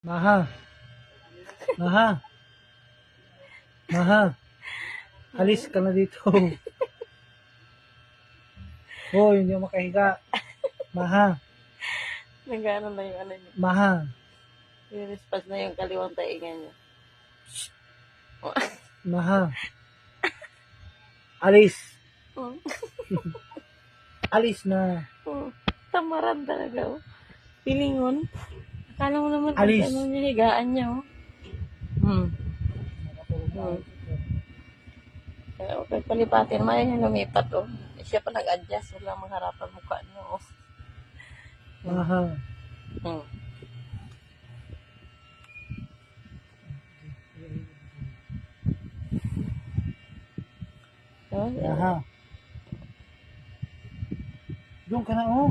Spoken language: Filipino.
Maha, Maha, Maha, alis ka na dito. Hoy, hindi ako makahiga. Maha, Nagano na yung ano niya. Maha, I-response na yung kaliwang taingan niya. Maha, alis, Oh, alis na. oh, tamaran talaga, oh. Pilingon. Akala mo naman Alis. ano niya, higaan niya, oh. Kaya okay, palipatin. Maya niya lumipat, oh. Siya pa nag-adjust. Wala mangharapan mukha niya, oh. Maha, Hmm. Oh, Maha. Doon ka na, oh.